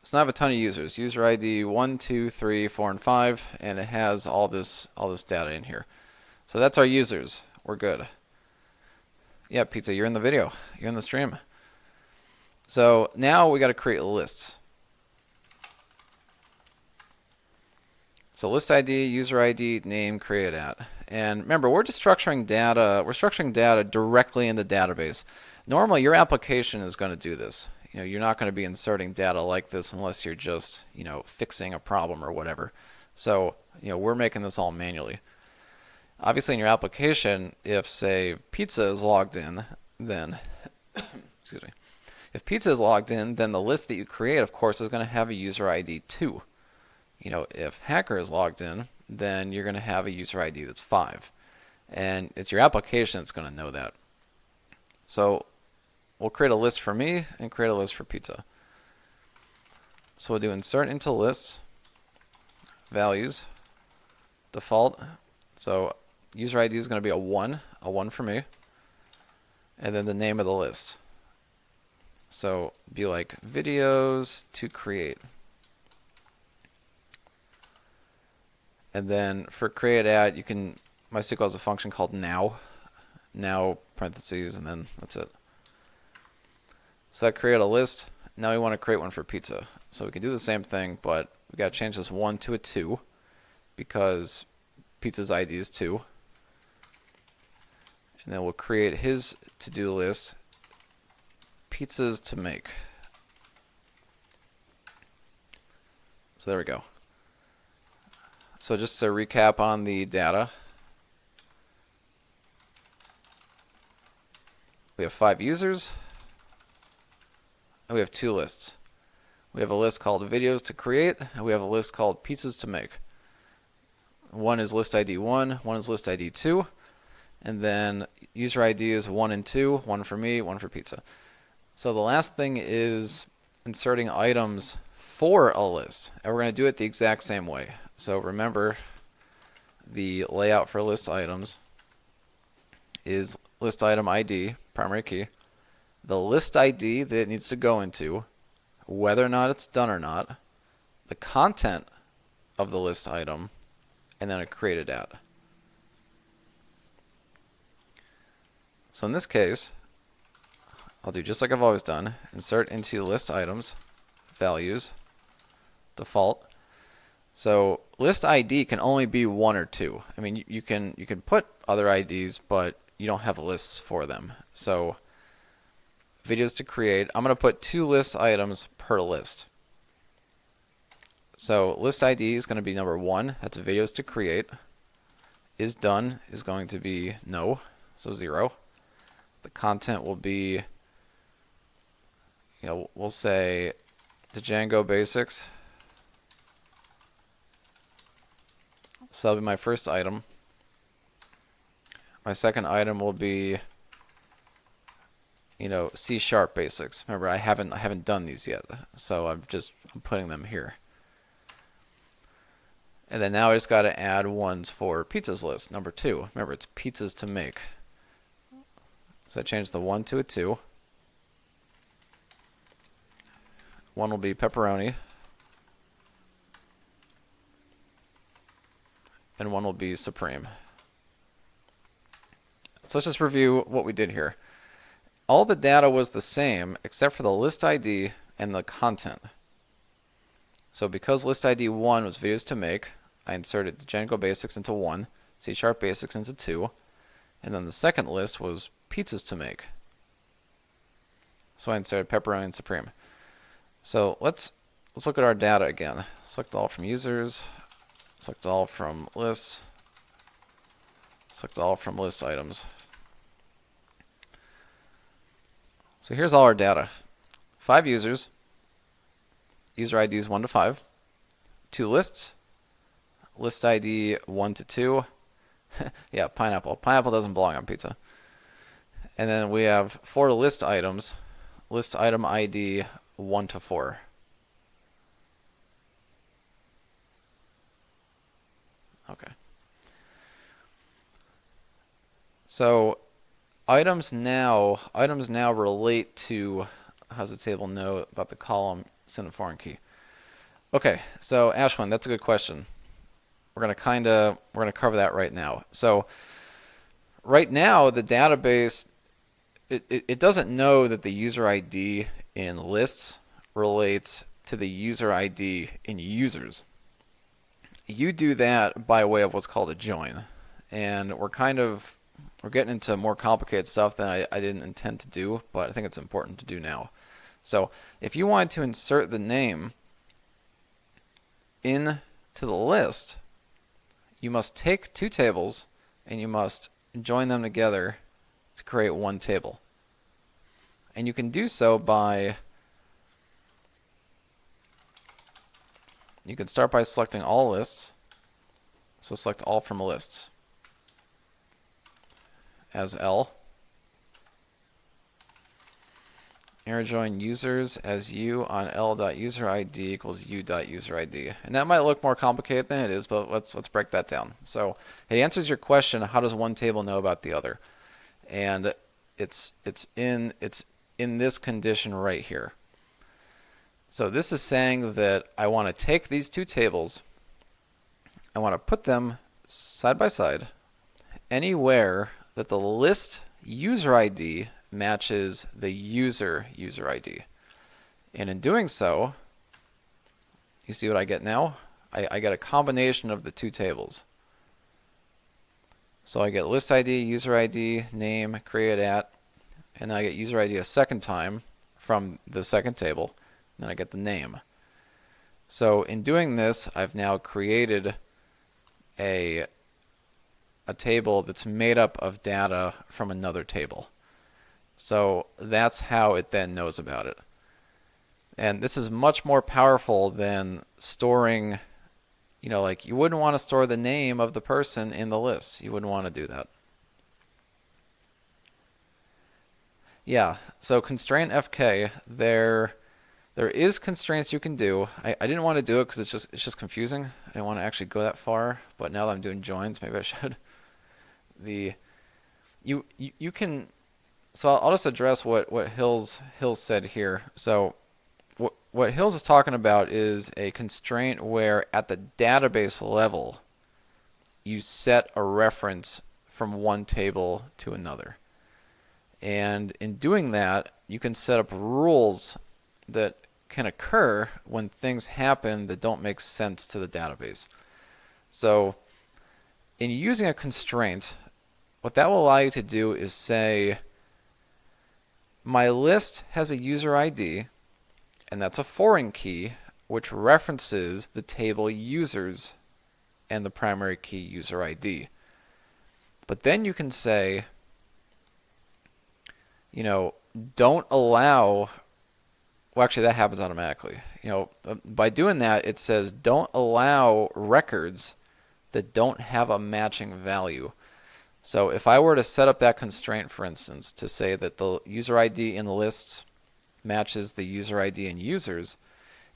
Speaker 1: So now I have a ton of users. User ID 1, 2, 3, 4, and 5, and it has all this data in here. So that's our users. We're good. Yeah, Pizza, you're in the video. You're in the stream. So now we got to create lists. So list ID, user ID, name, create at. And remember, we're just structuring data. We're structuring data directly in the database. Normally, your application is going to do this. You're not going to be inserting data like this unless you're just, fixing a problem or whatever. So, we're making this all manually. Obviously, in your application, if, say, pizza is logged in, then, excuse me, if pizza is logged in, then the list that you create, of course, is going to have a user ID 2. If hacker is logged in, then you're going to have a user ID that's 5. And it's your application that's going to know that. So we'll create a list for me and create a list for pizza. So we'll do insert into lists, values, default. So user ID is going to be a 1 for me, and then the name of the list. So be like videos to create. And then for create at, you can, MySQL has a function called now parentheses, and then that's it. So that create a list. Now we want to create one for pizza. So we can do the same thing, but we got to change this 1 to a 2 because pizza's ID is 2. And then we'll create his to-do list, pizzas to make. So there we go. So just to recap on the data, we have 5 users, and we have 2 lists. We have a list called videos to create, and we have a list called pizzas to make. One is list ID 1, one is list ID 2, and then user ID is 1 and 2, 1 for me, 1 for pizza. So the last thing is inserting items for a list, and we're going to do it the exact same way. So remember, the layout for list items is list item ID, primary key, the list ID that it needs to go into, whether or not it's done or not, the content of the list item, and then a created at. So in this case, I'll do just like I've always done, insert into list items, values, default. So list ID can only be 1 or 2. I mean, you can put other IDs, but you don't have lists for them. So videos to create, I'm going to put 2 list items per list. So list ID is going to be number 1. That's videos to create. Is done is going to be no, so 0. The content will be, we'll say the Django basics. So that'll be my first item. My second item will be, C# basics. Remember, I haven't done these yet, so I'm putting them here. And then now I just got to add ones for pizzas list, number 2. Remember, it's pizzas to make. So I changed the 1 to a 2. 1 will be pepperoni. And 1 will be supreme. So let's just review what we did here. All the data was the same except for the list ID and the content. So because list ID 1 was videos to make, I inserted the Django basics into 1, C# basics into 2, and then the second list was pizzas to make. So I inserted pepperoni and supreme. So let's look at our data again. Select all from users, select all from lists, select all from list items. So here's all our data. 5 users, user IDs 1 to 5, 2 lists, list ID 1 to 2. Yeah, pineapple. Pineapple doesn't belong on pizza. And then we have 4 list items, list item ID 1 to 4. Okay. So items now relate to, how's the table know about the column send a foreign key? Okay, so Ashwin, that's a good question. We're gonna cover that right now. So right now the database it doesn't know that the user ID in lists relates to the user ID in users. You do that by way of what's called a join, and we're getting into more complicated stuff than I didn't intend to do, but I think it's important to do now. So if you wanted to insert the name into the list, you must take 2 tables and you must join them together to create 1 table. And you can do so by, you can start by selecting all lists. So select all from lists as L. Arrow join users as U on L.userid equals U.userid. And that might look more complicated than it is, but let's break that down. So it answers your question, how does one table know about the other? And it's in this condition right here. So this is saying that I want to take these 2 tables, I want to put them side by side anywhere that the list user ID matches the user ID. And in doing so, you see what I get now? I get a combination of the 2 tables. So I get list ID, user ID, name, create at, and then I get user ID a second time from the second table, and then I get the name. So in doing this, I've now created a table that's made up of data from another table. So that's how it then knows about it. And this is much more powerful than storing, like you wouldn't want to store the name of the person in the list. You wouldn't want to do that. Yeah, so constraint FK, there is constraints you can do. I didn't want to do it because it's just confusing. I didn't want to actually go that far, but now that I'm doing joins, maybe I should. You can. So I'll just address what Hills said here. So what Hills is talking about is a constraint where at the database level you set a reference from one table to another. And in doing that, you can set up rules that can occur when things happen that don't make sense to the database. So in using a constraint, what that will allow you to do is say, my list has a user ID, and that's a foreign key. which references the table users and the primary key user ID. But then you can say, don't allow, well, actually that happens automatically. By doing that, it says don't allow records that don't have a matching value. So if I were to set up that constraint, for instance, to say that the user ID in lists matches the user ID in users,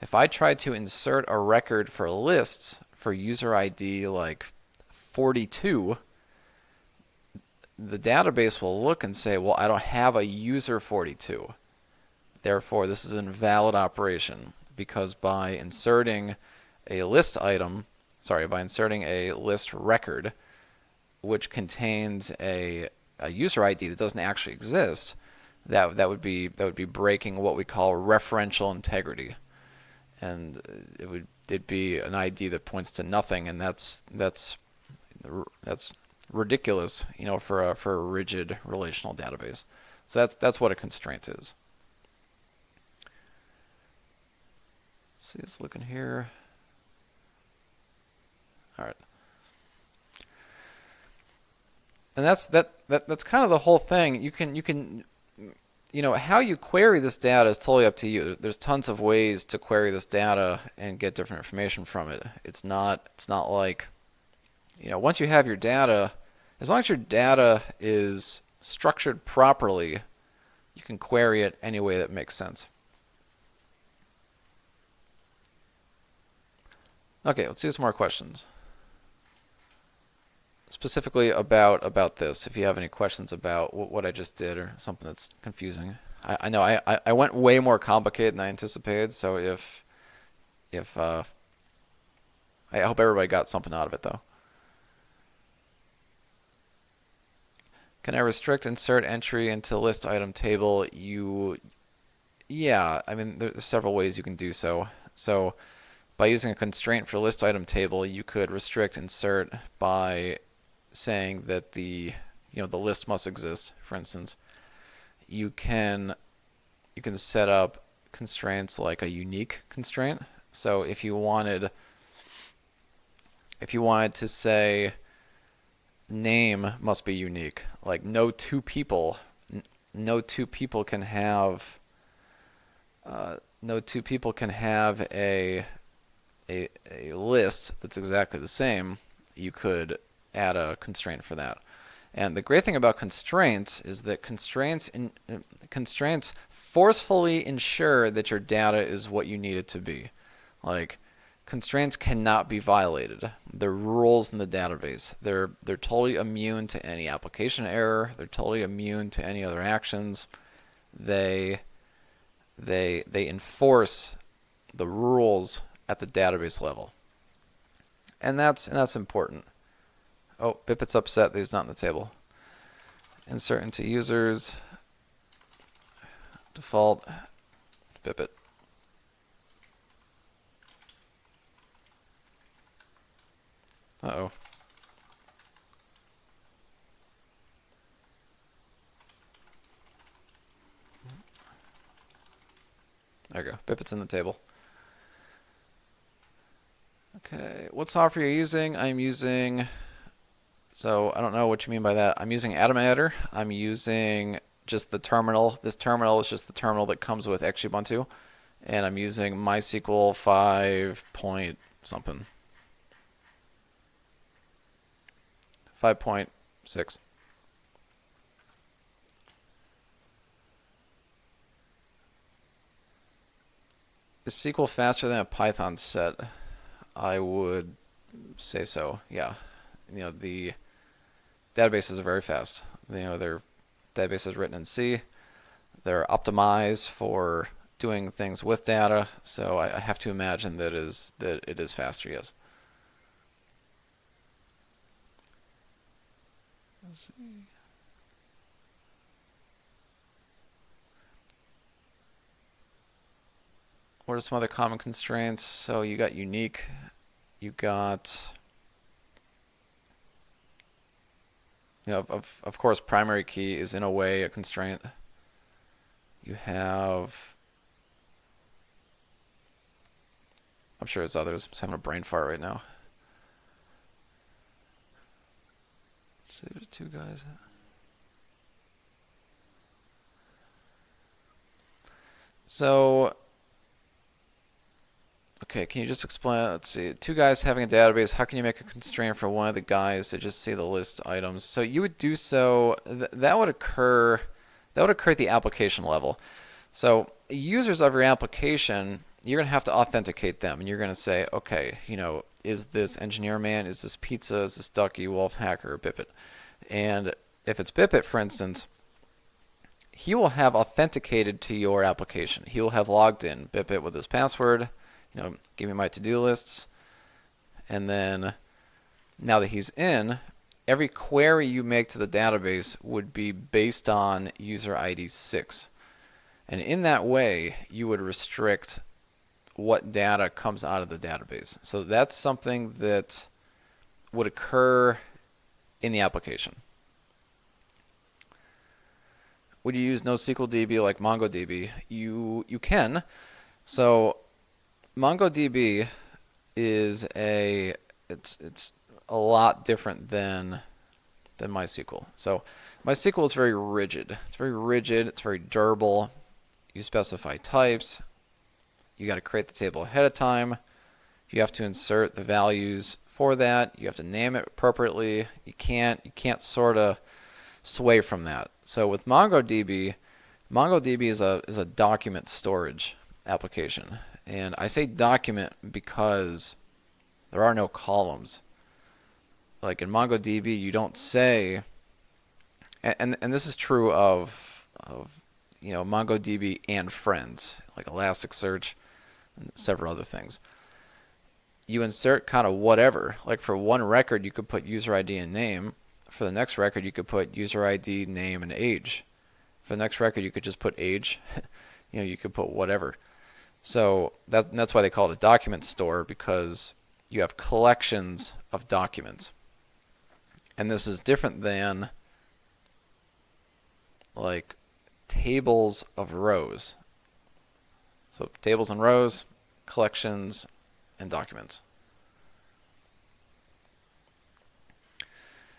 Speaker 1: if I tried to insert a record for lists for user ID like 42, the database will look and say, well, I don't have a user 42. Therefore, this is an invalid operation, because by inserting a list record which contains a user ID that doesn't actually exist, that would be breaking what we call referential integrity, and it'd be an ID that points to nothing, and that's ridiculous, for a rigid relational database. So that's what a constraint is. Let's see, let's look in here. All right. And that's kind of the whole thing. You can how you query this data is totally up to you. There's tons of ways to query this data and get different information from it. It's not like, once you have your data, as long as your data is structured properly, you can query it any way that makes sense. Okay, let's do some more questions. Specifically about this, if you have any questions about what I just did or something that's confusing. I know I went way more complicated than I anticipated, so if I hope everybody got something out of it, though. Can I restrict insert entry into list item table? Yeah, I mean, there's several ways you can do so. So by using a constraint for list item table, you could restrict insert by saying that the list must exist, for instance. You can set up constraints like a unique constraint. So if you wanted to say name must be unique, like no two people can have a list that's exactly the same, you could add a constraint for that. And the great thing about constraints is that constraints forcefully ensure that your data is what you need it to be. Like, constraints cannot be violated. They're rules in the database. They're totally immune to any application error. They're totally immune to any other actions. They enforce the rules at the database level. And that's important. Oh, Bipit's upset that he's not in the table. Insert into users. Default. Bipit. Uh-oh. There you go. Bipit's in the table. Okay, what software are you using? I'm using... So I don't know what you mean by that. I'm using Atom Editor. I'm using just the terminal. This terminal is just the terminal that comes with Xubuntu. And I'm using MySQL 5 point something. 5.6. Is SQL faster than a Python set? I would say so, yeah. The databases are very fast. Their database is written in C. They're optimized for doing things with data, so I have to imagine that it is faster, yes. Let's see. What are some other common constraints? So you got unique, you got... of course, primary key is in a way a constraint. You have I'm sure there's others. I'm just having a brain fart right now. Let's see, there's two guys. So, okay, can you just explain? Let's see. Two guys having a database. How can you make a constraint for one of the guys to just see the list items? So you would do so. That would occur. That would occur at the application level. So users of your application, you're going to have to authenticate them, and you're going to say, okay, is this engineer man? Is this pizza? Is this ducky, wolf, hacker, Bippet? And if it's Bippet, for instance, he will have authenticated to your application. He will have logged in, Bippet, with his password. Give me my to-do lists, and then now that he's in, every query you make to the database would be based on user ID 6. And in that way, you would restrict what data comes out of the database. So that's something that would occur in the application. Would you use NoSQL DB like MongoDB? You can. So MongoDB is it's a lot different than MySQL. So MySQL is very rigid. It's very rigid. It's very durable. You specify types. You got to create the table ahead of time. You have to insert the values for that. You have to name it appropriately. You can't sort of sway from that. So with MongoDB is a document storage application. And I say document because there are no columns. Like in MongoDB, you don't say, and this is true of MongoDB and friends, like Elasticsearch and several other things. You insert kind of whatever. Like for one record, you could put user ID and name. For the next record, you could put user ID, name, and age. For the next record, you could just put age. You could put whatever. So that's why they call it a document store, because you have collections of documents. And this is different than like tables of rows. So tables and rows, collections, and documents.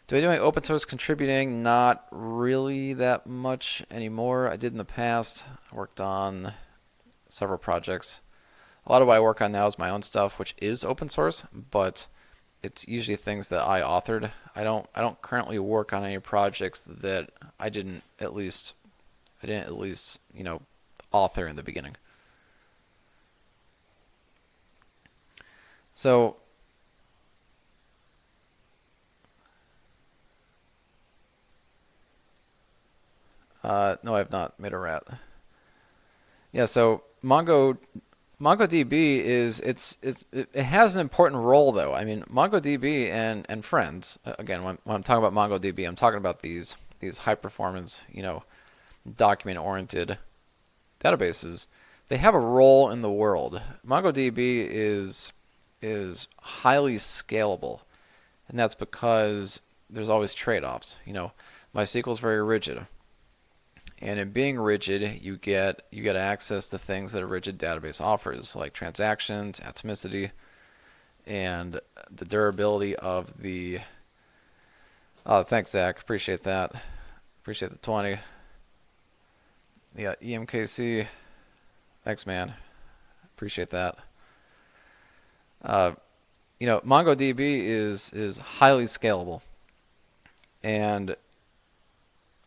Speaker 1: Do I do any open source contributing? Not really that much anymore. I did in the past. I worked on several projects. A lot of what I work on now is my own stuff, which is open source, but it's usually things that I authored. I don't currently work on any projects that I didn't at least author in the beginning. So no, I have not made a rat. Yeah, so MongoDB it has an important role though. I mean, MongoDB and friends. Again, when I'm talking about MongoDB, I'm talking about these high performance, document oriented databases. They have a role in the world. MongoDB is highly scalable, and that's because there's always trade-offs. MySQL is very rigid. And in being rigid, you get access to things that a rigid database offers, like transactions, atomicity, and the durability of the. Oh, thanks, Zach. Appreciate that. Appreciate the 20. Yeah, EMKC. Thanks, man. Appreciate that. MongoDB is highly scalable, and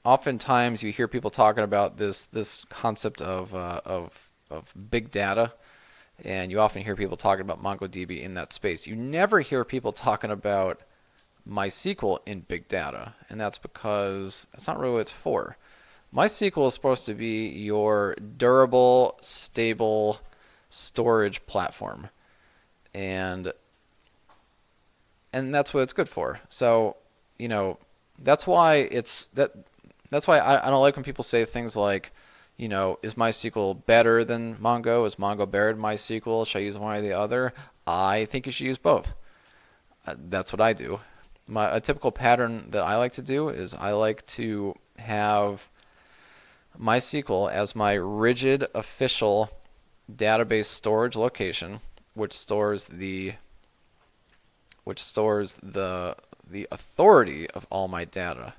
Speaker 1: oftentimes you hear people talking about this concept of big data, and you often hear people talking about MongoDB in that space. You never hear people talking about MySQL in big data, and that's because that's not really what it's for. MySQL is supposed to be your durable, stable storage platform, and that's what it's good for. So, that's why That's why I don't like when people say things like, is MySQL better than Mongo? Is Mongo better than MySQL? Should I use one or the other? I think you should use both. That's what I do. A typical pattern that I like to do is I like to have MySQL as my rigid official database storage location which stores the the authority of all my data.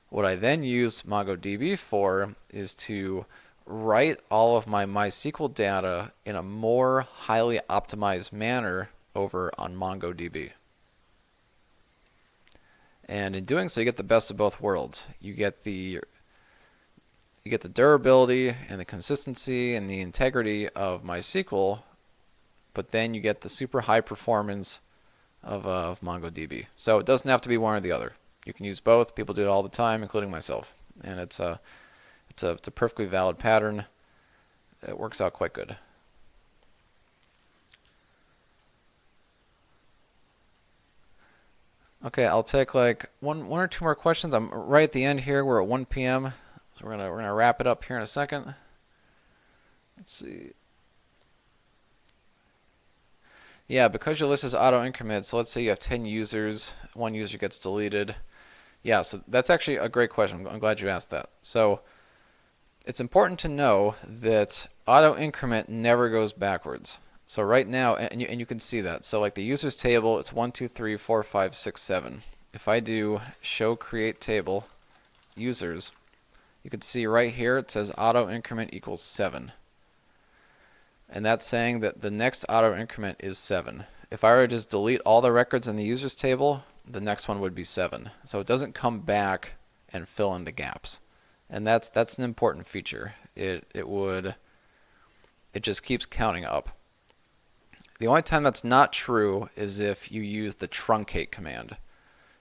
Speaker 1: What I then use MongoDB for is to write all of my MySQL data in a more highly optimized manner over on MongoDB. And in doing so, you get the best of both worlds. You get the durability and the consistency and the integrity of MySQL, but then you get the super high performance of MongoDB. So it doesn't have to be one or the other. You can use both. People do it all the time, including myself. And it's a perfectly valid pattern. It works out quite good. Okay, I'll take like one or two more questions. I'm right at the end here. We're at 1 p.m. So we're gonna wrap it up here in a second. Let's see. Yeah, because your list is auto increment, so let's say you have 10 users, one user gets deleted. Yeah, so that's actually a great question. I'm glad you asked that. So it's important to know that auto increment never goes backwards. So right now, and you can see that. So like the users table, it's 1, 2, 3, 4, 5, 6, 7. If I do show create table users, you can see right here it says auto increment equals 7. And that's saying that the next auto increment is 7. If I were to just delete all the records in the users table, the next one would be 7. So it doesn't come back and fill in the gaps. And that's an important feature. It just keeps counting up. The only time that's not true is if you use the truncate command.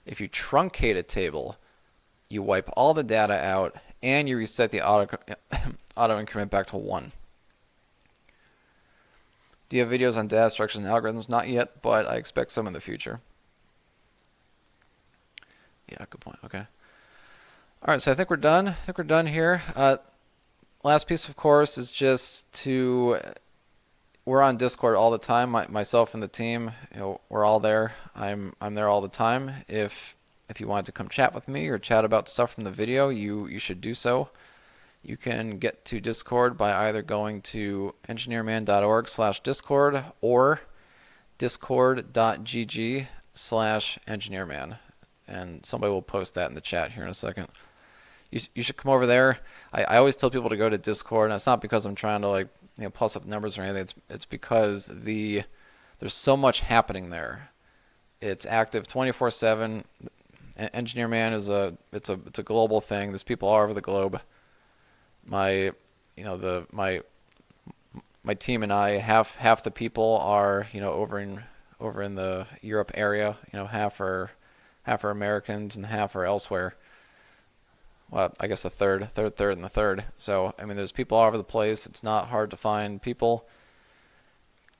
Speaker 1: If you truncate a table, you wipe all the data out and you reset the auto increment back to 1. Do you have videos on data structures and algorithms? Not yet, but I expect some in the future. Yeah, good point. Okay. All right, so I think we're done. I think we're done here. Last piece, of course, is just we're on Discord all the time. Myself and the team, we're all there. I'm there all the time. If you wanted to come chat with me or chat about stuff from the video, you should do so. You can get to Discord by either going to engineerman.org/discord or discord.gg/engineerman. And somebody will post that in the chat here in a second. You should come over there. I always tell people to go to Discord, and it's not because I'm trying to plus up numbers or anything. It's because there's so much happening there. It's active 24/7. Engineer Man it's a global thing. There's people all over the globe. My team and I, half the people are over in the Europe area. Half are Americans and half are elsewhere. Well, I guess a third, and the third. So I mean, there's people all over the place. It's not hard to find people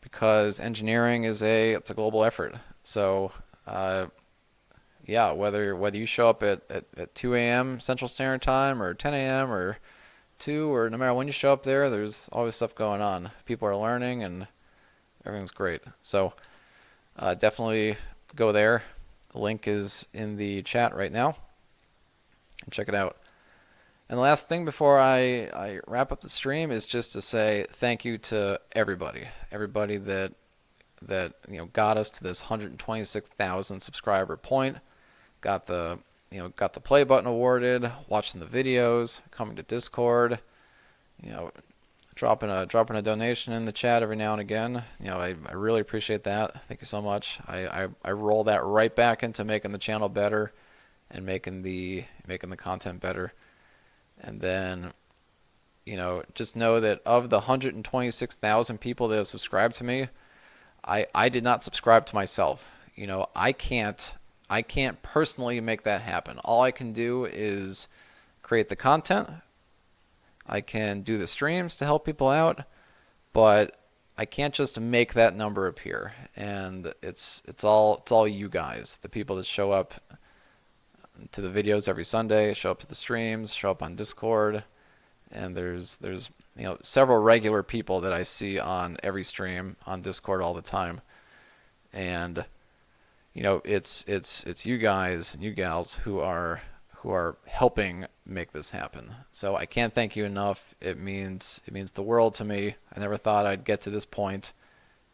Speaker 1: because engineering it's a global effort. So yeah, whether you show up at 2 a.m. Central Standard Time or 10 a.m. or 2, or no matter when you show up there's always stuff going on. People are learning and everything's great. So definitely go there. The link is in the chat right now. And check it out. And the last thing before I wrap up the stream is just to say thank you to everybody that got us to this 126,000 subscriber point, got the play button awarded, watching the videos, coming to Discord, dropping a donation in the chat every now and again. I really appreciate that. Thank you so much. I roll that right back into making the channel better and making the content better. And then just know that of the 126,000 people that have subscribed to me, I did not subscribe to myself. I can't personally make that happen. All I can do is create the content. I can do the streams to help people out, but I can't just make that number appear. And it's all you guys, the people that show up to the videos every Sunday, show up to the streams, show up on Discord, and there's several regular people that I see on every stream on Discord all the time, and it's you guys and you gals who are helping make this happen. So I can't thank you enough. It means the world to me. I never thought I'd get to this point,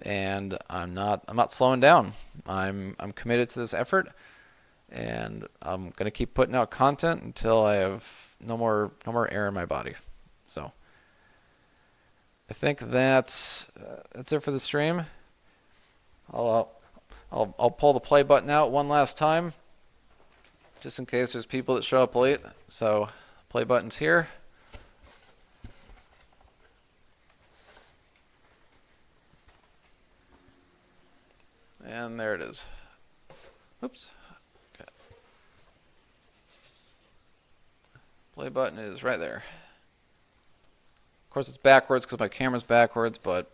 Speaker 1: and I'm not slowing down. I'm committed to this effort, and I'm gonna keep putting out content until I have no more air in my body. So I think that's it for the stream. I'll pull the play button out one last time, just in case there's people that show up late. So play button's here. And there it is. Oops. Okay. Play button is right there. Of course, it's backwards because my camera's backwards, but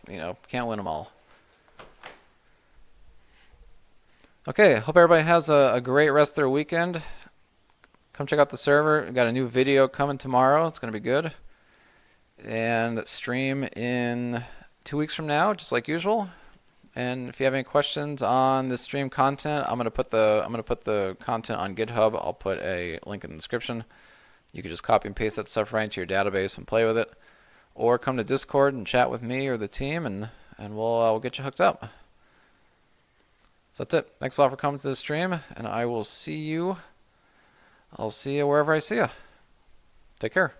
Speaker 1: you know, can't win them all. Okay, hope everybody has a great rest of their weekend. Come check out the server. We've got a new video coming tomorrow. It's going to be good. And stream in 2 weeks from now, just like usual. And if you have any questions on the stream content, I'm gonna put the content on GitHub. I'll put a link in the description. You can just copy and paste that stuff right into your database and play with it, or come to Discord and chat with me or the team, and we'll get you hooked up. So that's it. Thanks a lot for coming to this stream, and I'll see you wherever I see you. Take care.